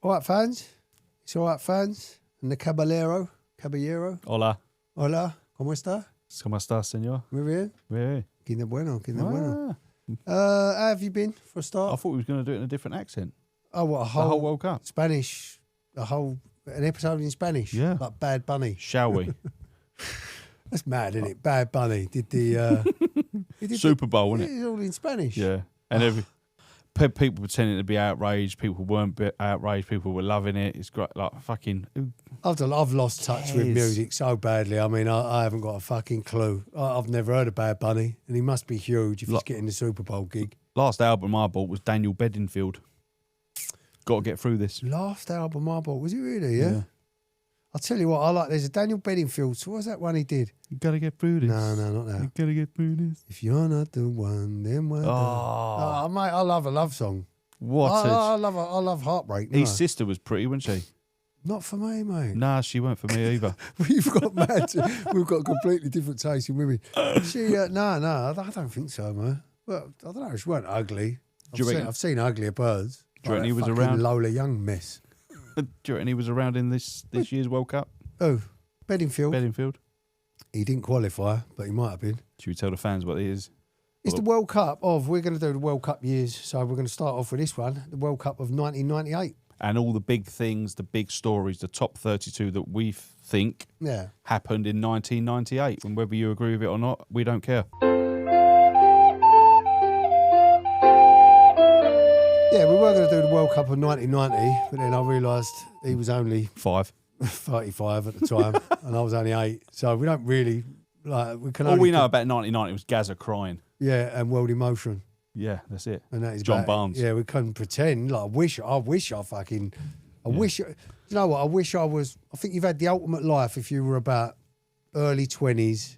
All right, fans. It's all right, fans. And the caballero. Hola. Hola. ¿Cómo está? ¿Cómo estás, señor? Muy bien. Yeah. Qué bueno. How have you been for a start? I thought we was going to do it in a different accent. Oh, what, The whole World Cup. Spanish. An episode in Spanish. Yeah. Like Bad Bunny. Shall we? That's mad, isn't it? Bad Bunny did the... he did Super Bowl, wasn't it? It's all in Spanish. Yeah. And people pretending to be outraged. People weren't outraged. People were loving it. It's great. Like, fucking... I've lost touch with music so badly. I mean, I haven't got a fucking clue. I've never heard of Bad Bunny, and he must be huge if he's getting the Super Bowl gig. Last album I bought was Daniel Bedingfield. Got to get through this. Last album I bought, was it really? Yeah. I'll tell you what, there's a Daniel Bedingfield. So what was that one he did? You got to get through this. No, not that. You got to get through this. If you're not the one, then what? Oh, mate, I love a love song. I love heartbreak. His sister was pretty, wasn't she? Not for me, mate. Nah, she weren't for me either. We've got completely different taste in women. No, I don't think so, man. Well, I don't know. She weren't ugly. I've seen uglier birds. Do you reckon he was around? around? Lola Young mess. Do you reckon he was around in this year's World Cup? Oh, Bedingfield. He didn't qualify, but he might have been. Should we tell the fans what it is? It's the World Cup we're going to do the World Cup years, so we're going to start off with this one, the World Cup of 1998. And all the big things, the big stories, the top 32 that we think happened in 1998. And whether you agree with it or not, we don't care. Yeah, we were going to do the World Cup of 1990, but then I realised he was only 35 at the time, and I was only 8. So we don't really we can. All we know about 1990 was Gaza crying. Yeah, and World Emotion. Yeah, that's it. And that is John Barnes. Yeah, we couldn't pretend. Like, I wish. You know what? I wish I was. I think you've had the ultimate life if you were about early 20s,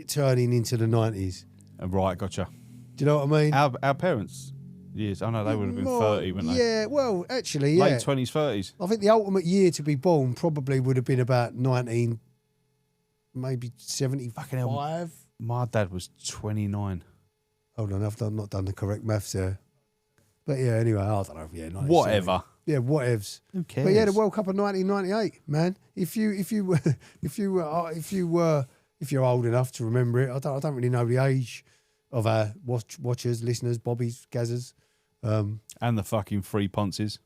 turning into the 90s. Right, gotcha. Do you know what I mean? Our parents. Yes, I know they would have been 30, wouldn't they? Yeah, well, actually, yeah. Late 20s, 30s. I think the ultimate year to be born probably would have been about 19, maybe 75. Fucking hell. My dad was 29. Hold on, I've not done the correct maths there. But yeah, anyway, I don't know. Yeah, whatever. Yeah, whatevs. Who cares? But yeah, the World Cup of 1998, man. If you're old enough to remember it, I don't really know the age of our watchers, listeners, bobbies, gazzers. And the fucking free ponces.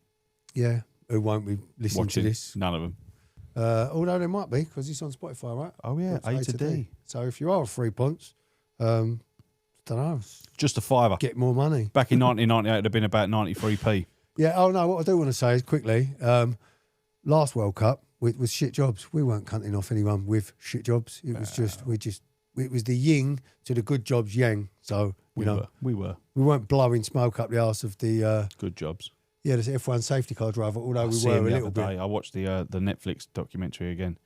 Yeah, who won't be listening to this? None of them. Although there might be, because it's on Spotify, right? Oh, yeah, A to D. So if you are a free ponce, don't know. Just a fiver. Get more money. Back in 1998, it would have been about 93p. Yeah, oh no, what I do want to say is quickly, last World Cup was shit jobs. We weren't cutting off anyone with shit jobs. It was it was the yin to the good jobs yang. So, we weren't blowing smoke up the arse of the... good jobs. Yeah, there's F1 safety car driver, although we were a little bit... I watched the Netflix documentary again.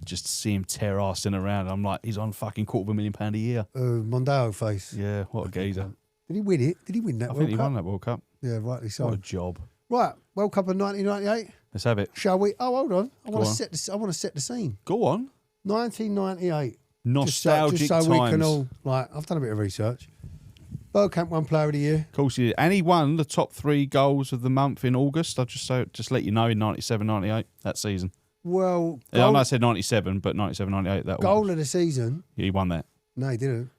Just to see him tear arsing around. I'm like, he's on fucking £250,000 a year. Mondeo face. Yeah, what a geezer. Did he win it? Did he win that World Cup? I think he won that World Cup. Yeah, rightly so. What a job. Right, World Cup of 1998. Let's have it. Shall we? Oh, hold on. I want to set the scene. Go on. 1998. Nostalgic just so times. We can all, I've done a bit of research. Bergkamp won Player of the Year. Of course he did. And he won the top 3 goals of the month in August. I'll just let you know in 97, 98, that season. Well... I know I said 97, but 97, 98, that goal of the season. Yeah, he won that. No, he didn't.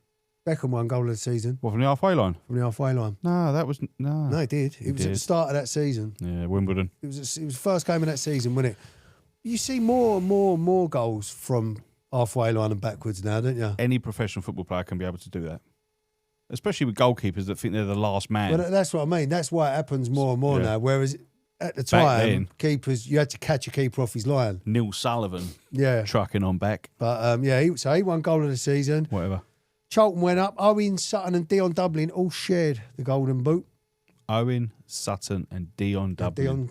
Beckham won goal of the season. What, from the halfway line? From the halfway line. No, that was... No, he did. It was at the start of that season. Yeah, Wimbledon. It was the first game of that season, wasn't it? You see more and more goals from halfway line and backwards now, don't you? Any professional football player can be able to do that. Especially with goalkeepers that think they're the last man. Well, that's what I mean. That's why it happens more and more now. Whereas at the time, keepers, you had to catch a keeper off his line. Neil Sullivan. Yeah. Trucking on back. But he won goal of the season. Whatever. Charlton went up. Owen, Sutton and Dion Dublin all shared the golden boot. Owen, Sutton and Dion Dublin.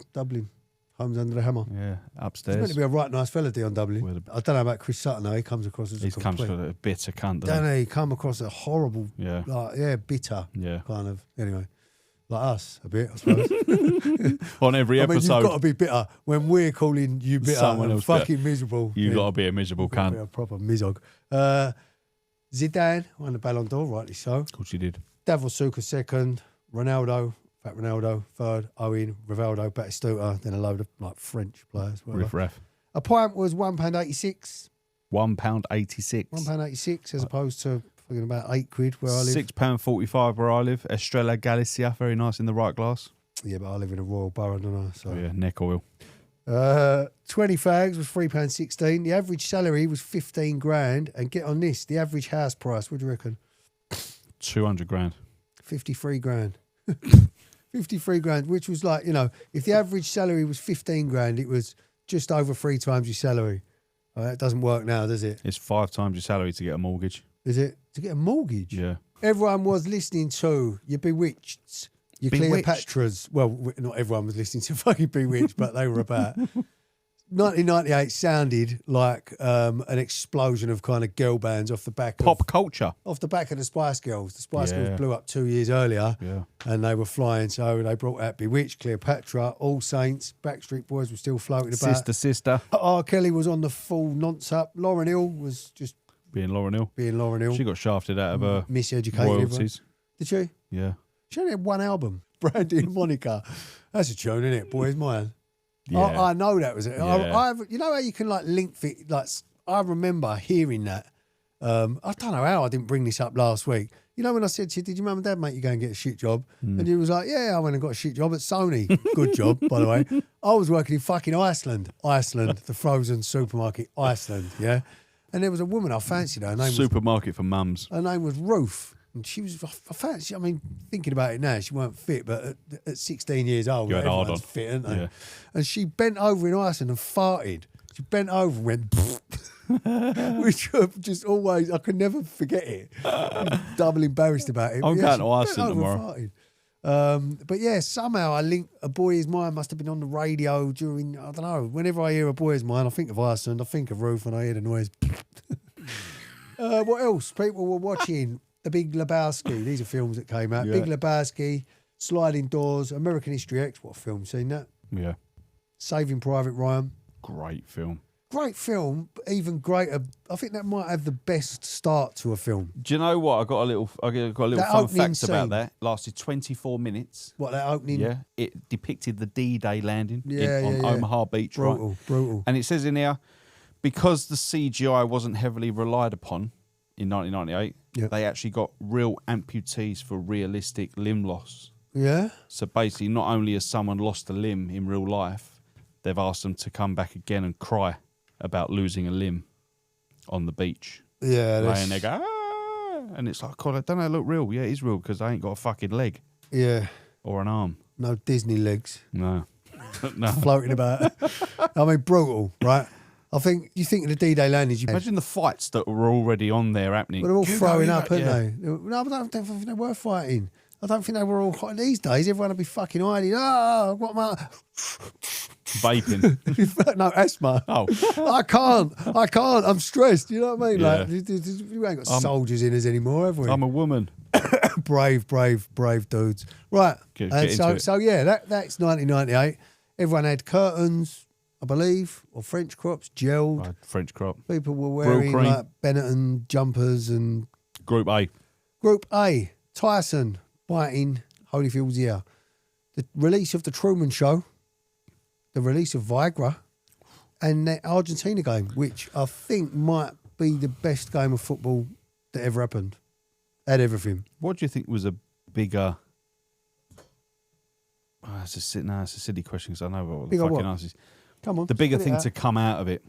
Homes under the hammer. Yeah, upstairs. He's meant to be a right nice fella, Dion Dublin. I don't know about Chris Sutton, though. He comes across as a bitter cunt, doesn't he? He come across a horrible, bitter, kind of. Anyway, like us, a bit, I suppose. On every episode. You've got to be bitter when we're calling you bitter. Someone else fucking miserable. You've got to be a miserable cunt. Be a proper mizog. Zidane won the Ballon d'Or, rightly so. Of course he did. Davor Suker second. Ronaldo Fat Ronaldo, third. Owen, Rivaldo, Batistuta, then a load of like French players. Riff-raff. A pint was £1.86. £1.86. £1.86 as opposed to fucking about £8 where I live. £6.45 where I live. Estrella Galicia, very nice in the right glass. Yeah, but I live in a royal borough, don't I? So. Oh, yeah, neck oil. 20 fags was £3.16. The average salary was 15 grand. And get on this, the average house price, what do you reckon? 200 grand. 53 grand. 53 grand, which was like, if the average salary was 15 grand, it was just over 3 times your salary. That doesn't work now, does it? It's 5 times your salary to get a mortgage. Is it? To get a mortgage? Yeah. Everyone was listening to your Bewitched, your Cleopatras. Well, not everyone was listening to fucking Bewitched, but they were about. 1998 sounded like an explosion of kind of girl bands off the back Pop culture. Off the back of the Spice Girls. The Spice Girls blew up 2 years earlier and they were flying. So they brought out Bewitched, Cleopatra, All Saints, Backstreet Boys were still floating about. Sister. R. Kelly was on the full nonce-up. Lauryn Hill was just... Being Lauryn Hill. She got shafted out of her miseducated royalties. Did she? Yeah. She only had one album. Brandy and Monica. That's a tune, isn't it? Boy's Mine. Yeah. I know that was it. Yeah. You know how you can like link it? Like I remember hearing that. I don't know how I didn't bring this up last week. You know when I said to you, did your mum and dad make you go and get a shit job? And you was like, yeah, I went and got a shit job at Sony. Good job, by the way. I was working in fucking Iceland, the frozen supermarket, Iceland, yeah? And there was a woman, I fancied her. Supermarket for mums. Her name was Ruth. And she was, thinking about it now, she weren't fit, but at 16 years old, everyone's fit, aren't they? Yeah. And she bent over in Iceland and farted. She bent over and went, which just always, I could never forget it. Double embarrassed about it. I'm going to Iceland tomorrow. But yeah, somehow I linked A Boy Is Mine must have been on the radio during, I don't know, whenever I hear A Boy Is Mine, I think of Iceland, I think of Ruth, and I hear the noise. What else? People were watching The Big Lebowski. These are films that came out. Yeah. Big Lebowski, Sliding Doors, American History X. What film? Seen that? Yeah. Saving Private Ryan. Great film. Great film, but even greater. I think that might have the best start to a film. Do you know what? I got a little fun fact about that. Lasted 24 minutes. What, that opening? Yeah. It depicted the D-Day landing on Omaha Beach. Brutal. And it says in here, because the CGI wasn't heavily relied upon in 1998, they actually got real amputees for realistic limb loss. Yeah. So basically, not only has someone lost a limb in real life, they've asked them to come back again and cry about losing a limb on the beach. Yeah. And they go, ah! And it's like, God, don't they look real? Yeah, it is real because they ain't got a fucking leg. Yeah. Or an arm. No Disney legs. No. No. Floating about. I mean, brutal, right? I think you think of the D-Day landings. Imagine the fights that were already on there happening. Well, they're all throwing up, aren't they? No, I don't think they were fighting. I don't think they were all these days. Everyone would be fucking hiding. What my vaping? No, asthma. Oh, I can't. I'm stressed. You know what I mean? Yeah. Like we ain't got soldiers in us anymore, have we? I'm a woman. brave dudes. Right. That's 1998. Everyone had curtains, I believe, or French crops, gelled. French crop. People were wearing like Benetton jumpers and Group A. Tyson fighting Holyfield's ear. The release of The Truman Show, the release of Viagra, and the Argentina game, which I think might be the best game of football that ever happened. Had everything. What do you think was a bigger... it's a silly question because I know what the fucking answer is. Come on. The bigger thing to come out of it.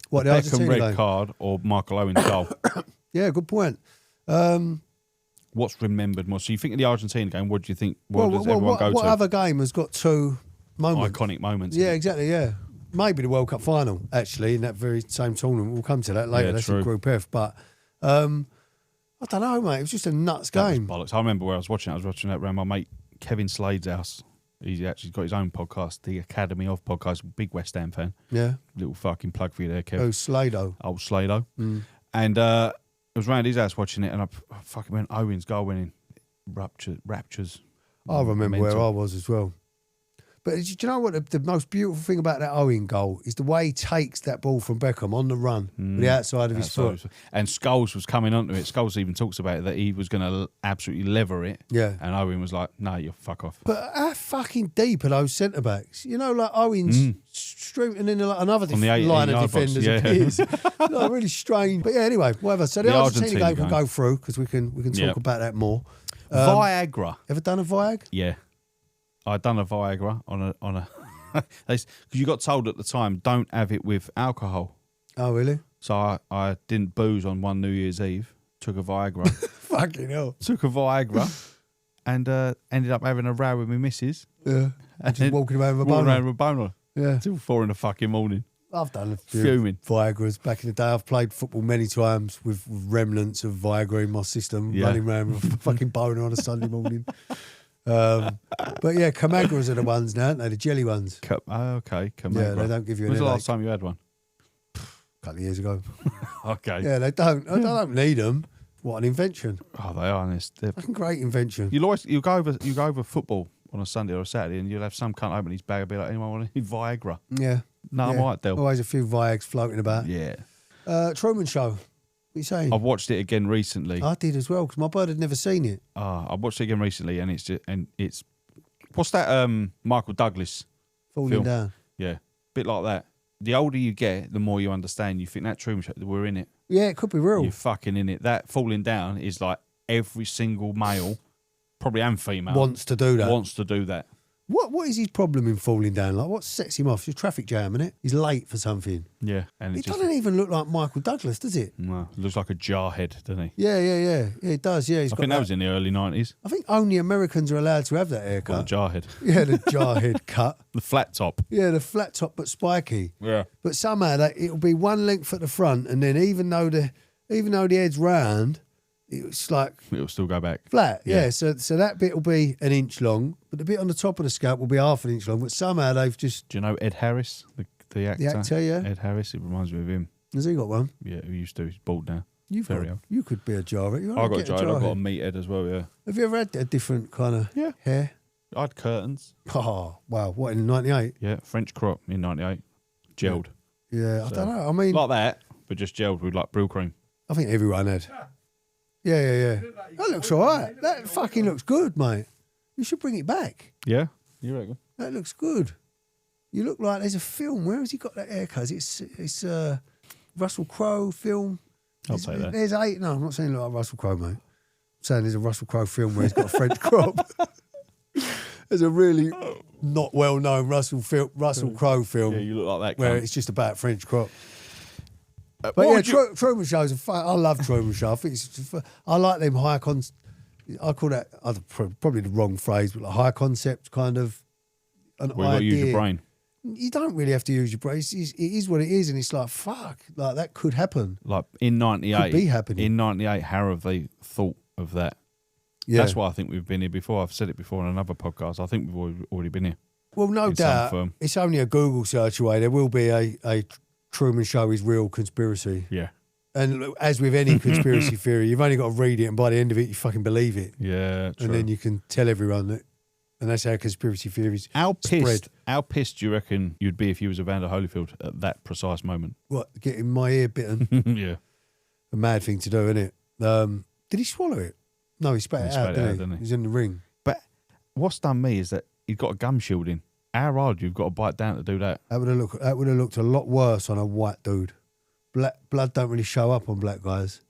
What, the the Beckham Argentina red game? card or Michael Owen's goal? Yeah, good point. What's remembered more? So you think of the Argentina game, what do you think? What does everyone go to? What other game has got two moments? Iconic moments. Yeah, exactly, yeah. Maybe the World Cup final, actually, in that very same tournament. We'll come to that later. That's in Group F. But I don't know, mate. It was just a nuts game. Bollocks. I remember where I was watching it. I was watching that around my mate Kevin Slade's house. He's actually got his own podcast, the Academy of Podcast. Big West Ham fan. Yeah. Little fucking plug for you there, Kev. Oh, Slado. Old Slado. And it was around his house watching it, and I fucking went, Owen's goal winning. Raptures. I remember where I was as well. But do you know what the most beautiful thing about that Owen goal is the way he takes that ball from Beckham on the run with the outside of his foot. And Scholes was coming onto it. Scholes even talks about it, that he was going to absolutely lever it. Yeah. And Owen was like, no, you fuck off. But how fucking deep are those centre-backs? You know, like Owen's streaming in like another line of defenders appears. Like, really strange. But yeah, anyway, whatever. So the Argentina game can go through because we can talk about that more. Viagra. Ever done a Viag? Yeah. I'd done a Viagra on a because you got told at the time, don't have it with alcohol. Oh, really? So I didn't booze on one New Year's Eve. Took a Viagra. Fucking hell. Took a Viagra and ended up having a row with my missus. Yeah. And just walking around with a boner. Yeah. Till 4 in the fucking morning. I've done a few Fuming. Viagras back in the day. I've played football many times with remnants of Viagra in my system, running around with a fucking boner on a Sunday morning. But yeah, Camagras are the ones now, aren't they? The jelly ones. Okay, Camagra. Yeah, they don't give you. When's the last time you had one? A couple of years ago. Okay. Yeah, they don't. I don't need them. What an invention! Oh, they are. They're fucking great invention. You go over football on a Sunday or a Saturday, and you'll have some cunt open his bag and be like, "Anyone want any Viagra?" Yeah. No, I'm alright, Del. Always a few Viags floating about. Yeah. Truman Show. What are you saying? I've watched it again recently. I did as well because my bird had never seen it. I watched it again recently, and it's what's that? Michael Douglas Falling film? Down. Yeah, bit like that. The older you get, the more you understand. You think that Truman Show, we're in it. Yeah, it could be real. You're fucking in it. That falling down is like every single male, probably and female, wants to do that. What is his problem in falling down? Like, what sets him off? It's a traffic jam, isn't it? He's late for something. Yeah, and it doesn't even look like Michael Douglas, does it? No, it looks like a jarhead, doesn't he? Yeah, it does. Yeah, I think that was in the early 90s. I think only Americans are allowed to have that haircut. What, the jarhead? Yeah, the jarhead cut. The flat top. Yeah, the flat top but spiky. Yeah. But somehow it'll be one length at the front, and then even though the head's round, it's like it'll still go back flat. Yeah. So that bit will be an inch long, but the bit on the top of the scalp will be half an inch long. But somehow they've just. Do you know Ed Harris, the actor? The actor, yeah. Ed Harris. It reminds me of him. Has he got one? Yeah, he used to. He's bald now. You could be a jarhead. I got a jarhead. I've got a meathead as well. Yeah. Have you ever had a different kind of hair? I had curtains. Oh wow! What, in '98? Yeah, French crop in '98, gelled. Yeah, I don't know. I mean, like that, but just gelled with like Brill cream. I think everyone had. Yeah. That looks all right. That fucking looks good, mate. You should bring it back. Yeah, you reckon? That looks good. You look like there's a film. Where has he got that haircut? It's a Russell Crowe film. I'll say that. There's 8. No, I'm not saying look like Russell Crowe, mate. I'm saying there's a Russell Crowe film where he's got a French crop. There's a really not well-known Russell Crowe film. Yeah, you look like that. Where it's just about French crop. But yeah, Truman Show's a fun. I love Truman Show. I think I like them high I call that probably the wrong phrase, but like high concept kind of an idea. You've got to use your brain. You don't really have to use your brain. It is what it is, and it's like fuck, like that could happen. Like in '98, could be happening. In '98, how have they thought of that? Yeah. That's why I think we've been here before. I've said it before on another podcast. I think we've already been here. Well, no doubt. It's only a Google search away. There will be a Truman Show is real conspiracy. Yeah. And as with any conspiracy theory, you've only got to read it, and by the end of it, you fucking believe it. Yeah, true. And then you can tell everyone that, and that's how conspiracy theories spread. How pissed do you reckon you'd be if you was Evander Holyfield at that precise moment? What, getting my ear bitten? Yeah. A mad thing to do, isn't it? Did he swallow it? No, he spat it out, didn't he? He's in the ring. But what's done me is that he's got a gum shield in. How hard you've got to bite down to do that? That would have looked a lot worse on a white dude. Blood don't really show up on black guys.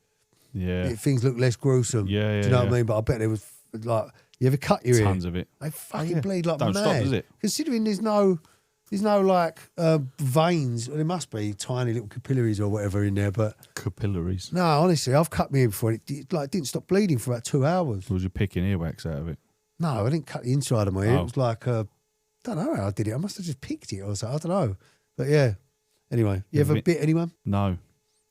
Yeah. Things look less gruesome. Yeah. Do you know what I mean? But I bet there was like, you ever cut your ear? Tons of it. They fucking bleed like mad. Don't stop, does it? Considering there's no like veins. Well, there must be tiny little capillaries or whatever in there, but capillaries. No, honestly, I've cut my ear before. And it didn't stop bleeding for about 2 hours. Was you picking earwax out of it? No, I didn't cut the inside of my ear. It was like I don't know how I did it. I must have just picked it or something. I don't know. But yeah. Anyway, you ever bit anyone? No.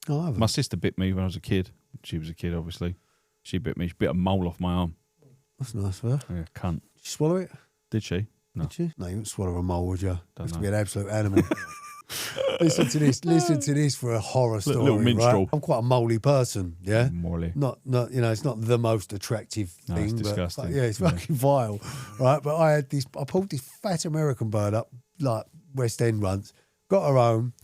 Oh, I haven't. My sister bit me when I was a kid. She was a kid, obviously. She bit me. She bit a mole off my arm. That's nice for her. Yeah, cunt. Did you swallow it? Did she? No. Did you? No, you wouldn't swallow a mole, would you? Don't have know. to be an absolute animal. Listen to this. Listen to this for a horror story. Little minstrel. Right? I'm quite a moly person. Yeah, Morley. not it's not the most attractive No, thing. it's disgusting. But yeah, it's fucking vile, right? But I pulled this fat American bird up like West End once. Got her home,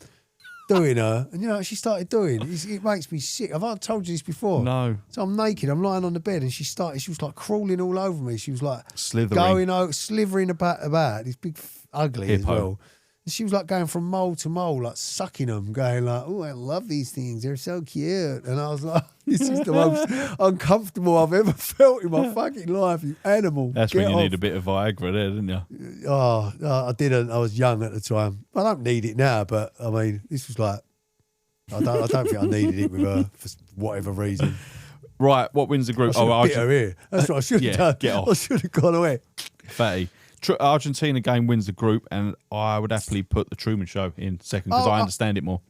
doing her, and you know what she started doing? It makes me sick. I've not told you this before. No. So I'm naked, I'm lying on the bed, and she was like crawling all over me. She was like Slithering. slithering about this big ugly Hippo. as well. And she was like going from mole to mole, like sucking them, going like, "Oh, I love these things. They're so cute." And I was like, "This is the most uncomfortable I've ever felt in my fucking life. You animal." That's when you need a bit of Viagra there, didn't you? Oh, I didn't. I was young at the time. I don't need it now, but I mean, this was like, I don't think I needed it with her for whatever reason. Right, what wins the group? I bit her ear. That's what I should have done. Get off. I should have gone away. Fatty. Argentina game wins the group, and I would happily put the Truman Show in second because I understand it more.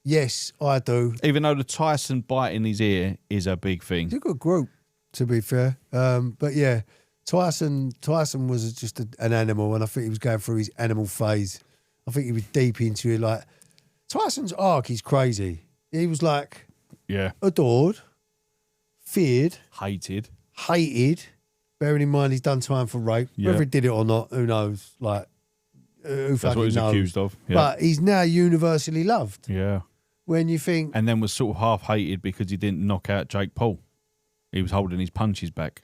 Yes, I do. Even though the Tyson bite in his ear is a big thing. It's a good group, to be fair. But yeah, Tyson was just an animal, and I think he was going through his animal phase. I think he was deep into it. Like Tyson's arc is crazy. He was like adored, feared, hated. Bearing in mind he's done time for rape. Yeah. Whether he did it or not, who knows? Like, who That's fucking what he's knows? accused of. Yeah. But he's now universally loved. Yeah. When you think... And then was sort of half hated because he didn't knock out Jake Paul. He was holding his punches back.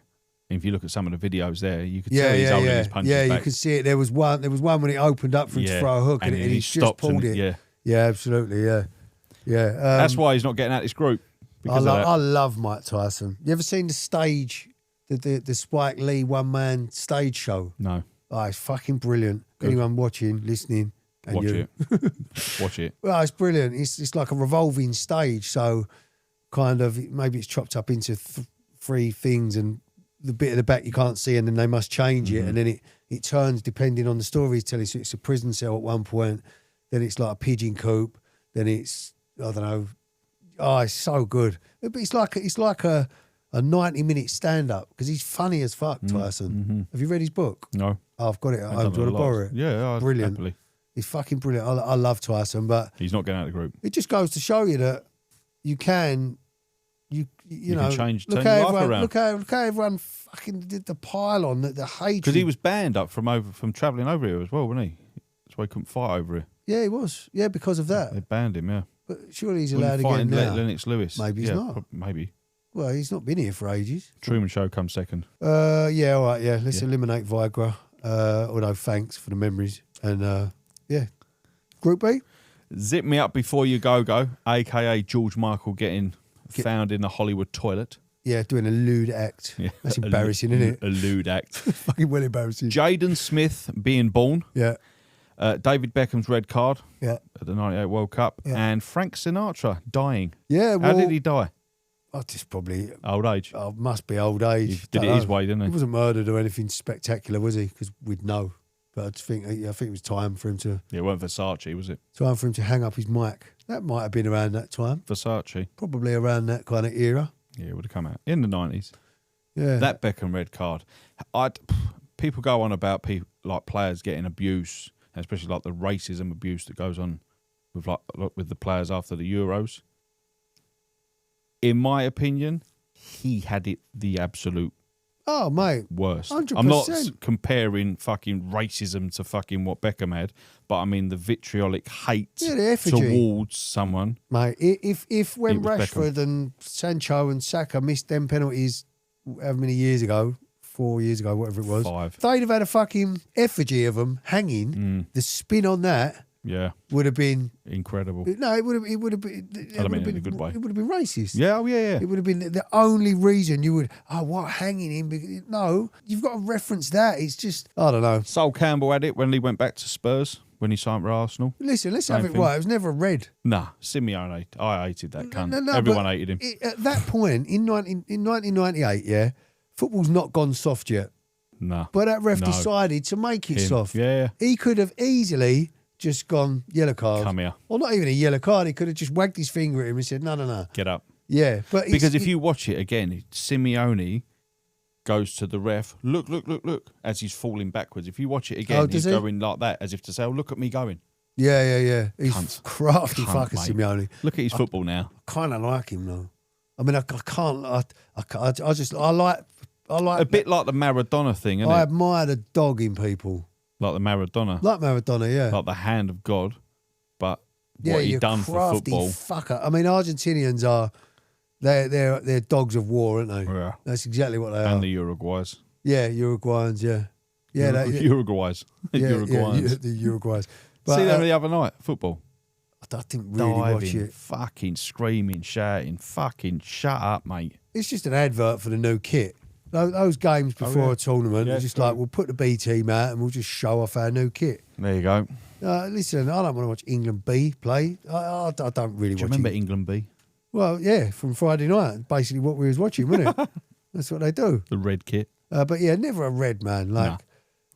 And if you look at some of the videos there, you could tell he's holding his punches back. Yeah, you could see it. There was one when it opened up for him to throw a hook and he just pulled it. Yeah, absolutely, yeah. That's why he's not getting out this group. I love Mike Tyson. You ever seen the stage... The Spike Lee one-man stage show? No. Oh, it's fucking brilliant. Good. Anyone watching, listening, and Watch you. it. Watch it. Well, it's brilliant. It's like a revolving stage, so kind of maybe it's chopped up into three things, and the bit at the back you can't see, and then they must change it, and then it turns depending on the story he's telling. So it's a prison cell at one point, then it's like a pigeon coop, then it's, I don't know. Oh, it's so good. But it's like a 90-minute stand-up because he's funny as fuck, Tyson. Mm-hmm. Have you read his book? No. Oh, I've got it at home. Do you want to borrow it? Yeah, brilliant. Happily. He's fucking brilliant. I love Tyson, but he's not getting out of the group. it just goes to show you that you can, you know, can turn your life around. Look how everyone fucking did the pile on the hatred. Because he was banned up from travelling over here as well, wasn't he? That's why he couldn't fight over here. Yeah, he was. Yeah, because of that. They banned him. Yeah. But surely he's allowed again now. Lennox Lewis. Maybe he's not. Maybe. Well, he's not been here for ages. Truman Show comes second. Yeah, all right, yeah. Let's eliminate Viagra. Although, thanks for the memories. And, yeah. Group B? Zip Me Up Before You Go, a.k.a. George Michael getting found in the Hollywood toilet. Yeah, doing a lewd act. Yeah. That's embarrassing, isn't it? A lewd act. Fucking well embarrassing. Jaden Smith being born. Yeah. David Beckham's red card. Yeah. At the 98 World Cup. Yeah. And Frank Sinatra dying. Yeah, well... How did he die? Oh, just probably... Old age. Oh, must be old age. He did it his way, didn't he? He wasn't murdered or anything spectacular, was he? Because we'd know. But I think it was time for him to... Yeah, it wasn't Versace, was it? Time for him to hang up his mic. That might have been around that time. Versace. Probably around that kind of era. Yeah, it would have come out. In the 90s. Yeah. That Beckham red card. People go on about people like players getting abuse, especially like the racism abuse that goes on with the players after the Euros. In my opinion, he had it the absolute worst. 100%. I'm not comparing fucking racism to fucking what Beckham had, but I mean the vitriolic hate towards someone. Mate, if when Rashford Beckham. and Sancho and Saka missed them penalties however many years ago, 4 years ago, whatever it was, 5. they'd have had a fucking effigy of them hanging. The spin on that would have been incredible. No, it would have been. I mean, in a good way. It would have been racist. Yeah, oh yeah. It would have been the only reason you would. Oh, what hanging him? No, you've got to reference that. It's just I don't know. Sol Campbell had it when he went back to Spurs when he signed for Arsenal. Listen, let's have it right. It was never red. Nah, Simeone. I hated that cunt. Everyone hated him. At that point in 1998, yeah, football's not gone soft yet. Nah. But that ref decided to make it soft. Yeah. He could have easily just gone yellow card. Come here. Or not even a yellow card. He could have just wagged his finger at him and said, no. Get up. Yeah. But because if you watch it again, Simeone goes to the ref, look, as he's falling backwards. If you watch it again, he's going like that, as if to say, oh, look at me going. Yeah. He's Cunt. crafty Cunt, fucker, mate. Simeone. Look at his football now. I kind of like him though. I mean, I can't. I like A bit like the Maradona thing, isn't I it? admire the dog in people. Like the Maradona. Like Maradona, yeah. Like the hand of God. But Yeah, what he you're done for crafty football. fucker. I mean, Argentinians are they're dogs of war, aren't they? Yeah. That's exactly what they are. And the Uruguays. Yeah, Uruguayans. Yeah, Uruguays. Uruguayans. The Uruguayans. But, See them the other night, football. I didn't really watch Diving, it. fucking screaming, shouting, fucking shut up, mate. It's just an advert for the new kit. Those games before a tournament are just like, we'll put the B team out and we'll just show off our new kit. There you go. Listen, I don't want to watch England B play. I don't really Do you watch remember it. England B? Well, yeah, from Friday night. Basically what we was watching, wasn't it? That's what they do. The red kit. But yeah, never a red man. Like,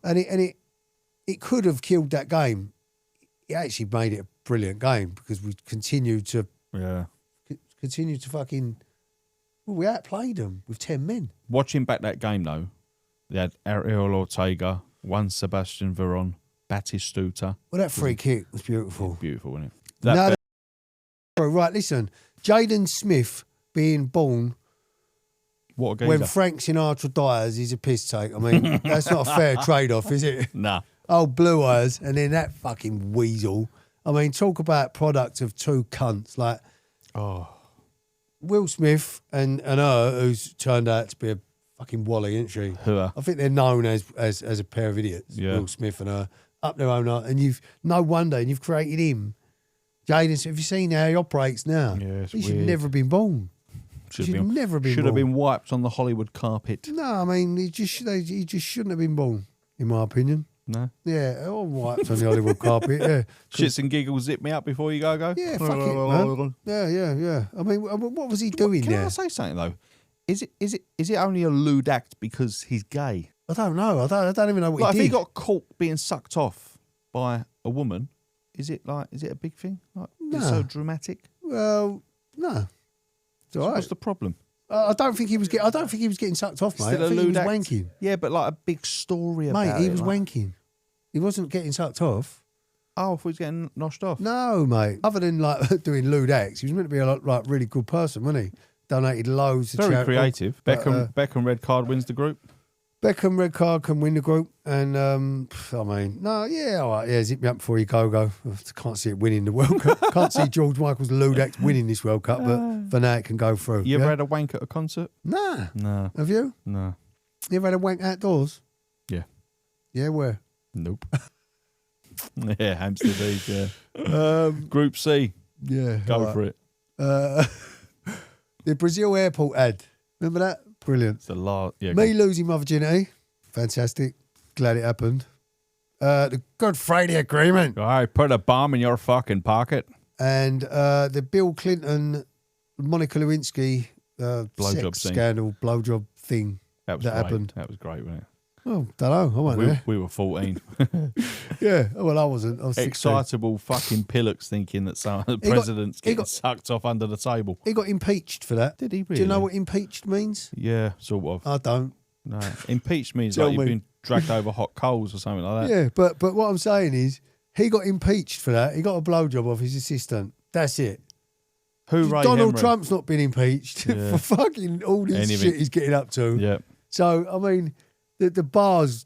and it could have killed that game. It actually made it a brilliant game because we continued to fucking. Well, we outplayed them with 10 men. Watching back that game though, they had Ariel Ortega, Juan Sebastian Veron, Batistuta. Well, that free kick was beautiful. Beautiful, wasn't it? Right, listen, Jaden Smith being born What a geezer. when Frank Sinatra dies is a piss take. I mean, that's not a fair trade-off, is it? Nah. Oh, blue eyes, and then that fucking weasel. I mean, talk about product of two cunts. Like, Will Smith and her, who's turned out to be a fucking wally, isn't she? Who are? I think they're known as a pair of idiots. Yeah. Will Smith and her, up their own art. And no wonder, and you've created him. Jaden, have you seen how he operates now? Yeah, it's he should weird. never have been born. Should have never been Should born. have been wiped on the Hollywood carpet. No, I mean, he just shouldn't have been born, in my opinion. No. Yeah, all wiped on the Hollywood carpet, yeah. Shits and giggles, zip me up before you go. Yeah, fuck it, man. Yeah. I mean, what was he doing Can there? I say something though? Is it only a lewd act because he's gay? I don't know. I don't even know what Like he if did. he got caught being sucked off by a woman, is it a big thing? Like, is it so dramatic? Well, no. It's all So right. what's the problem? I don't think he was getting sucked off, mate. Still I a think he lewd was act? wanking. Yeah, but like a big story about Mate, he it, was like, wanking. He wasn't getting sucked off. Oh, if he was getting noshed off. No, mate. Other than like doing lewd acts, he was meant to be a like really good person, wasn't he? Donated loads to Very charity. creative. But, Beckham red card wins the group. Beckham red card can win the group, and I mean, no, yeah, all right, yeah, zip me up before you go. I can't see it winning the World Cup. Can't see George Michael's lewd act winning this World Cup, but for now it can go through. You ever had a wank at a concert? Nah. No. Have you? No. You ever had a wank outdoors? Yeah. Yeah, where? Nope. Yeah, Hampstead Heath, yeah. Group C. Yeah. Go for it. The Brazil airport ad. Remember that? Brilliant. It's the last. Yeah, Me losing my virginity. Fantastic. Glad it happened. The Good Friday Agreement. All right, put a bomb in your fucking pocket. And the Bill Clinton, Monica Lewinsky Blowjob sex scene. scandal, blowjob thing That was that great. happened. That was great, wasn't it? Oh, don't know. I wasn't there. We were 14. Yeah. Well, I wasn't. I was 16. Excitable fucking pillocks thinking that some of the president's getting sucked off under the table. He got impeached for that. Did he really? Do you know what impeached means? Yeah, sort of. I don't. No. Impeached means Tell like you've me. been dragged over hot coals or something like that. Yeah, but what I'm saying is he got impeached for that. He got a blowjob off his assistant. That's it. Hooray, Donald Henry. Trump's not been impeached for fucking all this Anything. shit he's getting up to. Yeah. So, I mean, the bar's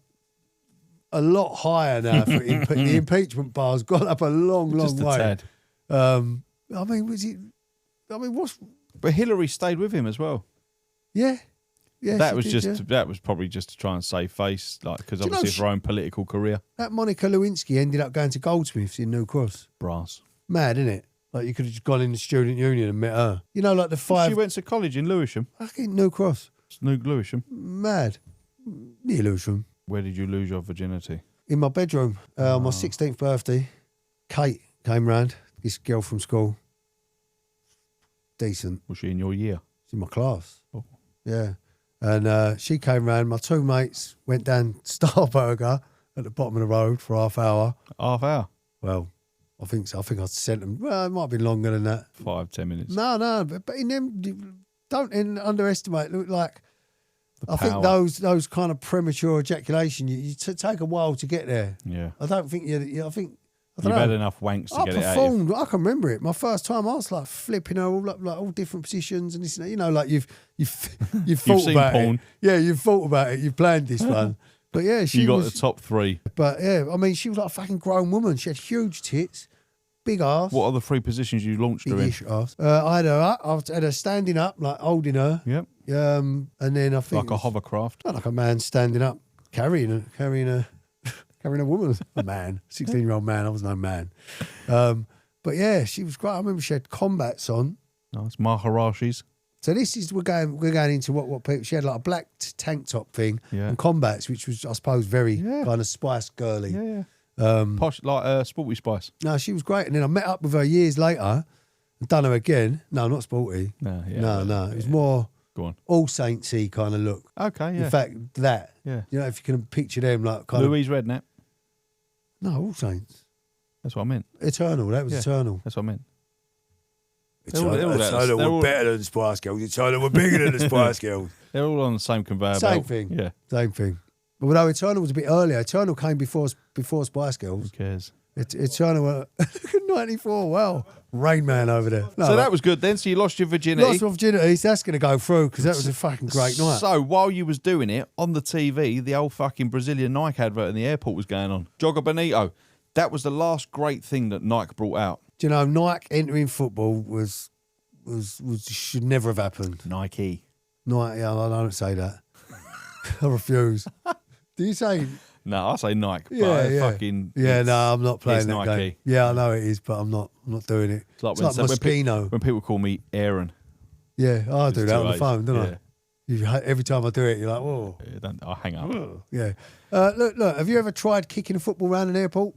a lot higher now. For the impeachment bar's gone up a long Just a way. tad. I mean, was it... I mean, what's... But Hillary stayed with him as well. Yeah. Yeah, That she was did, just yeah. that was probably just to try and save face, like because Do you know obviously of her own political career. That Monica Lewinsky ended up going to Goldsmiths in New Cross. Brass. Mad, isn't it? Like, you could have just gone in the student union and met her. You know, like the She five... went to college in Lewisham. Fucking New Cross. It's New Lewisham. Mad. Near Lewisham. Where did you lose your virginity? In my bedroom on my 16th birthday. Kate came round, this girl from school. Decent. Was she in your year? She's in my class. Oh. Yeah. And she came round. My two mates went down Starburger at the bottom of the road for half hour. Half hour. Well, I think so. I think I sent them. Well, it might have been longer than that. 5-10 minutes. No. But in them, don't underestimate. Look like The I think power. those kind of premature ejaculation, you take a while to get there. Yeah. I don't think I think You've had enough wanks to I get it out. performed. I can remember it. My first time, I was like flipping her all up, like all different positions and this and that. You know, like you've thought seen about porn. it. Yeah, you've thought about it. You've planned this one. But yeah, You got the top 3. But yeah, I mean, she was like a fucking grown woman. She had huge tits, big ass. What are the 3 positions you launched her in? Big-ish ass. I had her up. I had her standing up, like holding her. Yep. And then I think Like a hovercraft. like a man standing up, carrying a woman. A man, 16-year-old man. I was no man. But yeah, she was great. I remember she had combats on. Nice. Maharashis. So this is we're going into what people. She had like a black tank top thing and combats, which was I suppose very kind of Spice girly. Yeah. Posh, like Sporty Spice. No, she was great. And then I met up with her years later and done her again. No, not Sporty. No. It was more Go on. All Saints-y kind of look. Okay. Yeah. In fact, that. Yeah. You know, if you can picture them like kind Louise Redknapp. No, All Saints. That's what I meant. Eternal. That was Eternal. That's what I meant. Eternal were better than Spice Girls. Eternal were bigger than the Spice Girls. They're all on the same conveyor belt. Same thing. Yeah. Same thing. But although Eternal was a bit earlier, Eternal came before Spice Who Girls. cares? Eternal were 94. Wow. Rain Man over there. No, So that was good then. So you lost your virginity. Lost my virginity. So that's going to go through because that was a fucking great night. So while you was doing it, on the TV, the old fucking Brazilian Nike advert in the airport was going on. Jogger Bonito. That was the last great thing that Nike brought out. Do you know, Nike entering football was should never have happened. Nike. Nike, yeah, I don't say that. I refuse. Do you say? No, I say Nike. Yeah, but yeah. Fucking, yeah, no, I'm not playing it's that Nike. game. Yeah, I know it is, but I'm not doing it. It's like, It's like Moschino. when people call me Aaron. Yeah, I do that on the 2As. phone, don't Yeah. I? Every time I do it, you're like, whoa. I'll hang up. Yeah. Look, have you ever tried kicking a football around an airport?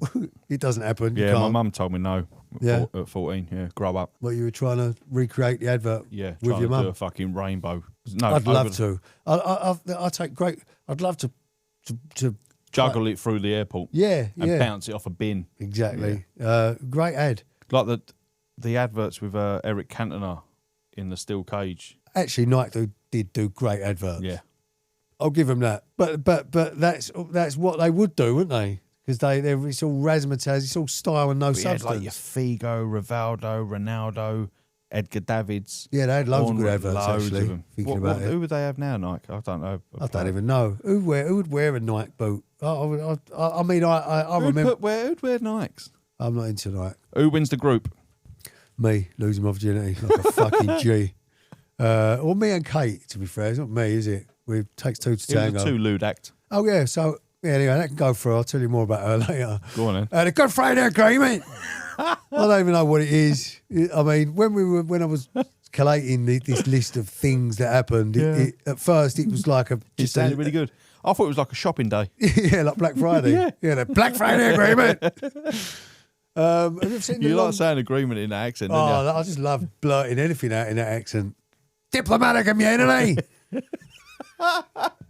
It doesn't happen. You Yeah, my can't. mum told me no Yeah. at 14. Yeah, grow up. What, you were trying to recreate the advert Yeah, with trying your to do a mum? fucking rainbow. No, I'd love to. I take great. I'd love to juggle it through the airport. Yeah, and bounce it off a bin. Exactly. Great ad. Like the adverts with Eric Cantona in the steel cage. Actually, Nike did do great adverts. Yeah. I'll give them that. But that's what they would do, wouldn't they? Because it's all razzmatazz, it's all style and no We had substance. like your Figo, Rivaldo, Ronaldo, Edgar Davids. Yeah, they had loads of good Ornament, adverts, loads actually, of them. thinking about it. Who would they have now, Nike? I don't know. I don't even know. Who would wear a Nike boot? I mean, I remember. Who'd wear Nikes? I'm not into Nike. Who wins the group? Me, losing my virginity like a fucking G. Or me and Kate, to be fair. It's not me, is it? It takes two to It was tango. a two-lewd act. Oh, yeah. So, yeah, anyway, that can go through. I'll tell you more about her later. Go on then. The Good Friday Agreement. I don't even know what it is. I mean, when I was collating this list of things that happened, at first it was like It sounded really good. I thought it was like a shopping day. Yeah, like Black Friday. Yeah, the Black Friday Agreement. Have you ever seen You like saying agreement in that accent, Oh, don't you? I just love blurting anything out in that accent. Diplomatic immunity.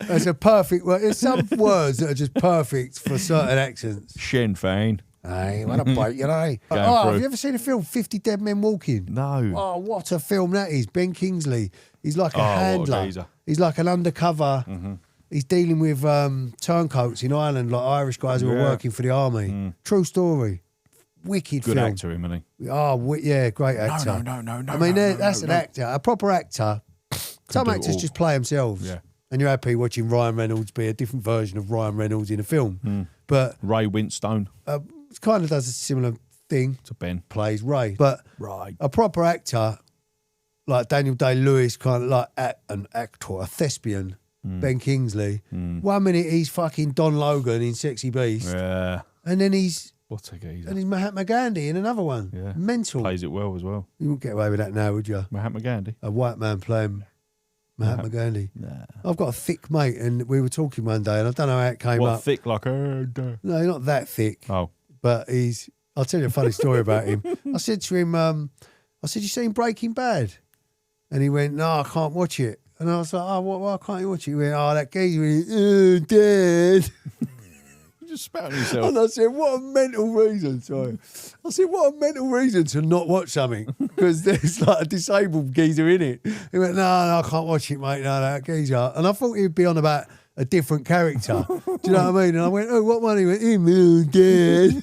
That's a perfect word. There's some words that are just perfect for certain accents. Sinn Féin. Hey, what a bite, you know. Going Have through. you ever seen the film 50 Dead Men Walking? No. Oh, what a film that is. Ben Kingsley. He's like a What a handler. geezer. He's like an undercover. He's dealing with turncoats in Ireland, like Irish guys who are working for the army. True story. Wicked Good film. actor, isn't he? Oh, yeah, great actor. No. I mean, that's an actor, a proper actor. Some do it actors all. just play themselves. Yeah. And you're happy watching Ryan Reynolds be a different version of Ryan Reynolds in a film. But Ray Winstone it kind of does a similar thing. to Ben. Plays Ray. But Right. a proper actor, like Daniel Day-Lewis, kind of like an actor, a thespian, Ben Kingsley. 1 minute he's fucking Don Logan in Sexy Beast. Yeah. And then he's What a geezer. Mahatma Gandhi in another one. Yeah. Mental. Plays it well as well. You wouldn't get away with that now, would you? Mahatma Gandhi. A white man playing Mahatma Gandhi. Nah. I've got a thick mate, and we were talking one day, and I don't know how it came What, up. thick like a... No, he's not that thick, Oh. but I'll tell you a funny story about him. I said to him, I said, you seen Breaking Bad? And he went, no, I can't watch it. And I was like, oh, why can't you watch it? He went, oh, that geezer, Dad. You just spat on yourself. And I said, what a mental reason. Sorry. I said, what a mental reason to not watch something. Because there's like a disabled geezer in it. He went, no, I can't watch it, mate. No, that geezer. And I thought he'd be on about a different character. Do you know what I mean? And I went, oh, what one? He went, hey, man, Dad.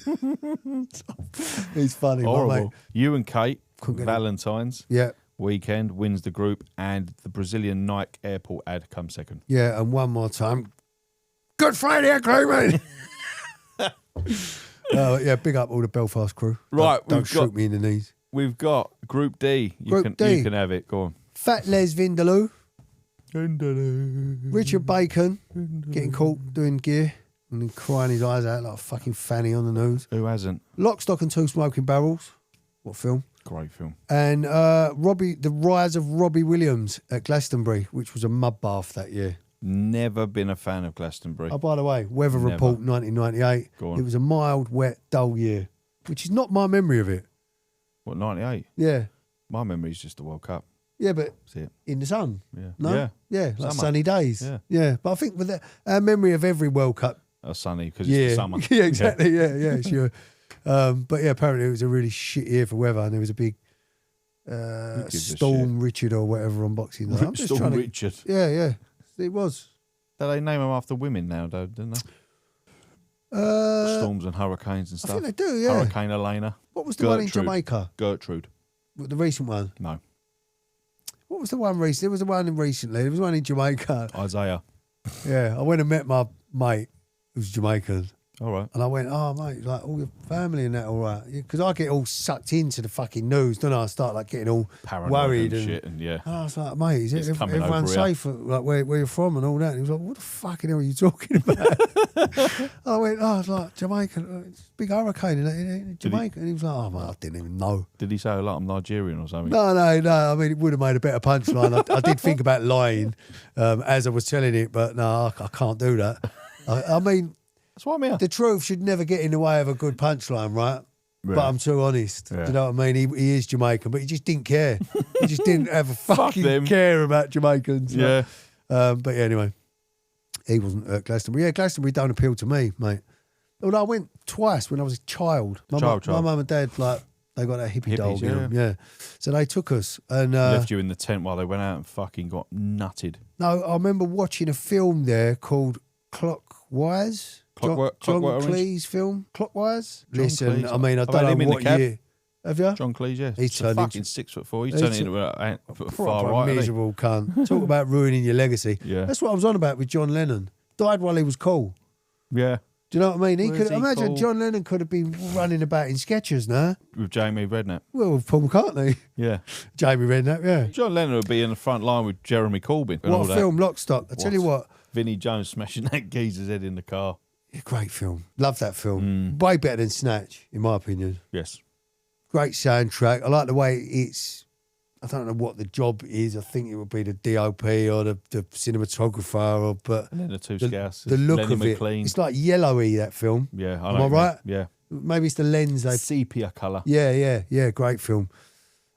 He's funny, my mate. Horrible. You and Kate, Couldn't get it. Valentine's Yeah, weekend, wins the group, and the Brazilian Nike airport ad comes second. yeah, and one more time. Good Friday, Clayman. Yeah, big up all the Belfast crew. Right, don't shoot me in the knees. We've got Group D. Group D. You can have it. Go on. Fat Les Vindaloo, Richard Bacon, getting caught doing gear and then crying his eyes out like a fucking fanny on the news. Who hasn't? Lock, Stock and Two Smoking Barrels. What film? Great film. And The Rise of Robbie Williams at Glastonbury, which was a mud bath that year. Never been a fan of Glastonbury. Oh, by the way, Weather Never. Report 1998. Go on. It was a mild, wet, dull year, which is not my memory of it. What, 98? Yeah. My memory is just the World Cup. Yeah, but See it? in the sun. Yeah. No? Yeah. Yeah, like Summer. sunny days. Yeah. Yeah. But I think with our memory of every World Cup. Sunny because it's the summer. Yeah, exactly. Yeah, sure. But yeah, apparently it was a really shit year for weather, and there was a big Storm Richard or whatever on Boxing Day. I'm just Storm trying to, Richard. Yeah, it was. They name them after women now, though, didn't they? Storms and hurricanes and stuff. I think they do, yeah. Hurricane Elena. What was the one in Gertrude. Jamaica? Gertrude. The recent one? No. What was the one recently? There was the one recently. There was one in Jamaica. Isaiah. Yeah, I went and met my mate who's Jamaican. All right. And I went, oh, mate, like, all your family and that all right? Because I get all sucked into the fucking news, don't I? I start, like, getting all Paranoid worried. and shit, and yeah. And I was like, mate, is It's coming everyone over here. safe, like, where you're from and all that? And he was like, what the fucking hell are you talking about? I went, oh, it's like, Jamaica, it's a big hurricane in Jamaica. And he was like, oh, man, I didn't even know. Did he say, like, I'm Nigerian or something? No. I mean, it would have made a better punchline. I did think about lying as I was telling it, but no, I can't do that. I mean, That's why I'm here. the truth should never get in the way of a good punchline, right? Yeah. But I'm too honest. Yeah. Do you know what I mean? He is Jamaican, but he just didn't care. He just didn't have a Fuck fucking them. care about Jamaicans. Yeah. But yeah, anyway, he wasn't at Glastonbury. Yeah, Glastonbury don't appeal to me, mate. Although I went twice when I was a child. My mum and dad, like, they got that hippie dog in them. Yeah. So they took us and Left you in the tent while they went out and fucking got nutted. no, I remember watching a film there called Clockwise. Clockwork John Orange? Cleese film, Clockwise. John Listen, Cleese. I mean, I I've don't had him know in the what cab. year. Have you? John Cleese, yeah. He's He's a turned fucking into- 6'4". He's he's turning a into a far Proper right. Isn't he? miserable cunt. Talk about ruining your legacy. Yeah. That's what I was on about with John Lennon. Died while he was cool. Yeah. Do you know what I mean? He Was could he imagine cool? John Lennon could have been running about in Skechers now. With Jamie Redknapp. Well, with Paul McCartney, Yeah. Jamie Redknapp, yeah. John Lennon would be in the front line with Jeremy Corbyn. And all What that. film? Lock, Stock. I tell you what, Vinnie Jones smashing that geezer's head in the car. great film. Love that film. Mm. Way better than Snatch, in my opinion. Yes. Great soundtrack. I like the way it's. I don't know what the job is. I think it would be the DOP or the cinematographer, but And then the two the, scouts. the look Lenny of it, McLean. it's like yellowy. That film. Yeah. Am I know, right? Yeah. Maybe it's the lens they. Sepia colour. Yeah. Great film.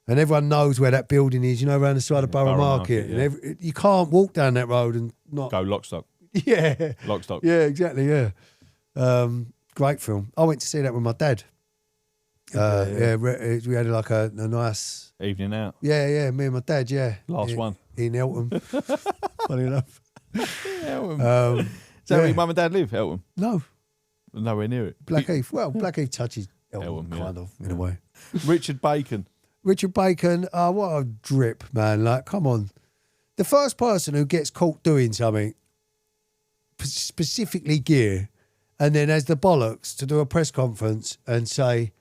And everyone knows where that building is. You know, around the side of Borough Borough Market. Market, yeah. And you can't walk down that road and not. Go lock, stock. Yeah. Lock, stock. Yeah. Exactly. Yeah. Great film. I went to see that with my dad. Yeah. We had like a nice. Evening out. Yeah. Me and my dad. Yeah. Last one. In Eltham. Funny enough. Eltham. Is Um, that where yeah. your mum and dad live, Eltham? No, Nowhere near it. Blackheath. Well, Blackheath touches Eltham, Eltham, yeah. kind of, in a way. Richard Bacon. Richard Bacon, what a drip, man. Like, come on. The first person who gets caught doing something, specifically gear, and then has the bollocks to do a press conference and say,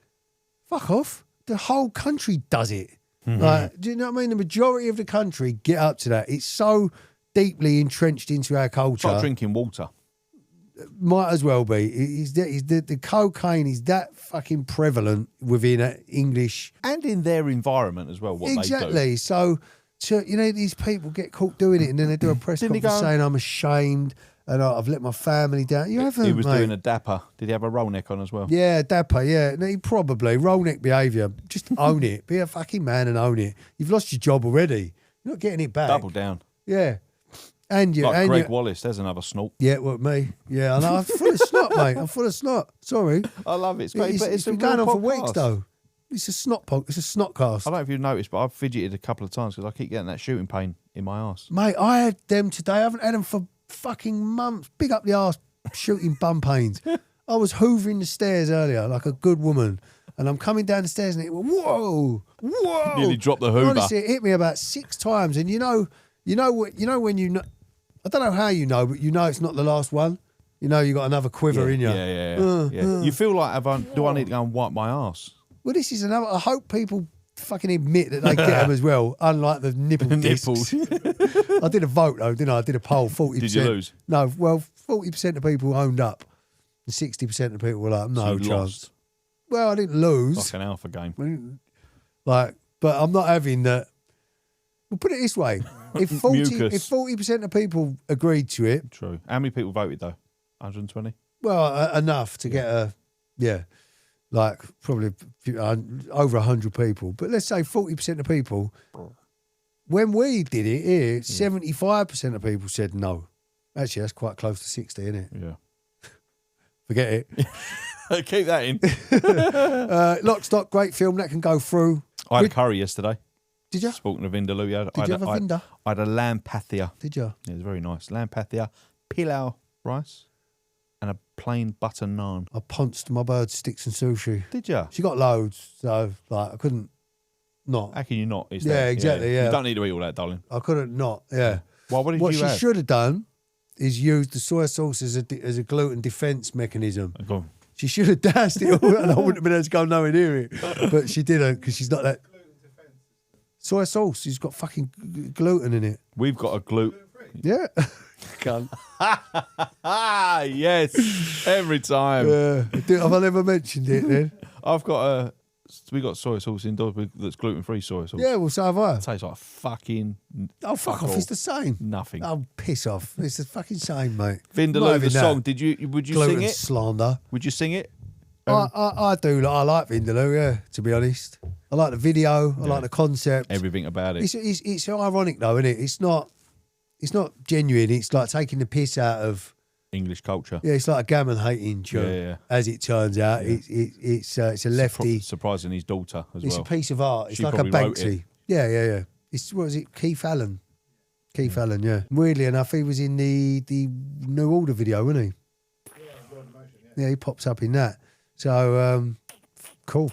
fuck off. The whole country does it. Like, do you know what I mean? The majority of the country get up to that. It's so deeply entrenched into our It's culture. like drinking water. Might as well be. The cocaine is that fucking prevalent within English. And in their environment as well, what they do. Exactly. So, these people get caught doing it and then they do a press Didn't he conference go- saying, I'm ashamed and I've let my family down. You haven't, He was mate. doing a dapper. Did he have a roll neck on as well? Yeah, dapper, yeah. No, he probably. Roll neck behaviour. Just own it. Be a fucking man and own it. You've lost your job already. You're not getting it back. Double down. Yeah. And you. Like and Greg you. Wallace, there's another snort. Yeah, well, me. Yeah, I know. I'm full of snot, mate. I'm full of snot. Sorry. I love it. It's been going on for weeks, though. It's a snot pod. It's a snot cast. I don't know if you've noticed, but I've fidgeted a couple of times because I keep getting that shooting pain in my arse. Mate, I had them today. I haven't had them for fucking months. Big up the arse, shooting bum pains. I was hoovering the stairs earlier like a good woman. And I'm coming down the stairs and it went, whoa. Nearly dropped the Hoover. Honestly, it hit me about 6 times. And you know when you know, I don't know how you know, but you know it's not the last one. You know you got another quiver in you. Yeah. You feel like, do I need to go and wipe my arse? Well, this is another. I hope people fucking admit that they get them as well, unlike the nipple discs. I did a vote though, didn't I? I did a poll. 40%. Did you lose? No. Well, 40% of people owned up, and 60% of people were like, no So you chance. lost. Well, I didn't lose. Like an alpha game. Like, but I'm not having that. Well, put it this way: if 40% of people agreed to it, True. How many people voted though? 120. well, enough to get a like probably over 100 people. But let's say 40% of people. When we did it here, 75% of people said no. Actually, that's quite close to 60, isn't it? Yeah. Forget it. Keep that in. Lock, Stock, great film that can go through. I had a curry yesterday. Did you? Speaking of vindaloo, Did you have a vinda? I had a lamb pathia. Did you? Yeah, it was very nice. Lamb pathia, pilau rice, and a plain butter naan. I ponched my bird sticks and sushi. Did you? She got loads, so like I couldn't not. How can you not? It's Yeah, there. exactly, yeah. You don't need to eat all that, darling. I couldn't not. Yeah. Well, what did What you she have? should have done is used the soy sauce as a gluten defense mechanism. Go on. She should have dashed it all, and I wouldn't have been able to go nowhere near it. But she didn't because she's not that. Soy sauce, she's got fucking gluten in it. We've got a gluten. Yeah. Cunt. Yes, every time. Have I never mentioned it then? We got soy sauce indoors that's gluten-free soy sauce. Yeah, well, so have I. It tastes like fucking. Oh, fuck off. all. It's the same. Nothing. Oh, piss off. It's the fucking same, mate. Vindaloo, the that. song. Would you Gluten sing it? slander. Would you sing it? I do. I like Vindaloo, yeah, to be honest. I like the video. I like the concept. Everything about it. It's ironic, though, isn't it? It's not genuine. It's like taking the piss out of English culture. Yeah, it's like a gammon hating tune. Yeah. As it turns out, it's a lefty. Surprising his daughter as well. It's a piece of art. It's She like a probably wrote Banksy. it. Yeah. It's what was it? Keith Allen. Keith Allen. Yeah. Weirdly enough, he was in the New Order video, wasn't he? Yeah, he pops up in that. So cool.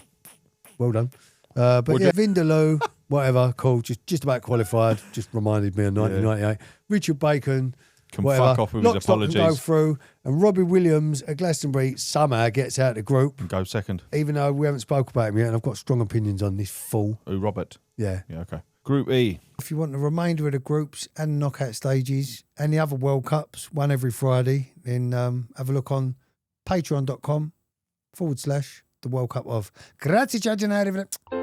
Well done. But Vindaloo, whatever, cool. Just about qualified. Just reminded me of 1998. Richard Bacon. Can whatever. fuck off with his Lock, Stock, apologies. Can go through, and Robbie Williams at Glastonbury somehow gets out of the group, And go second. even though we haven't spoke about him yet, and I've got strong opinions on this fool. Who, Robert? Yeah. Yeah, okay. Group E. If you want the remainder of the groups and knockout stages and the other World Cups, one every Friday, then have a look on patreon.com/the World Cup of. Grazie, ciao,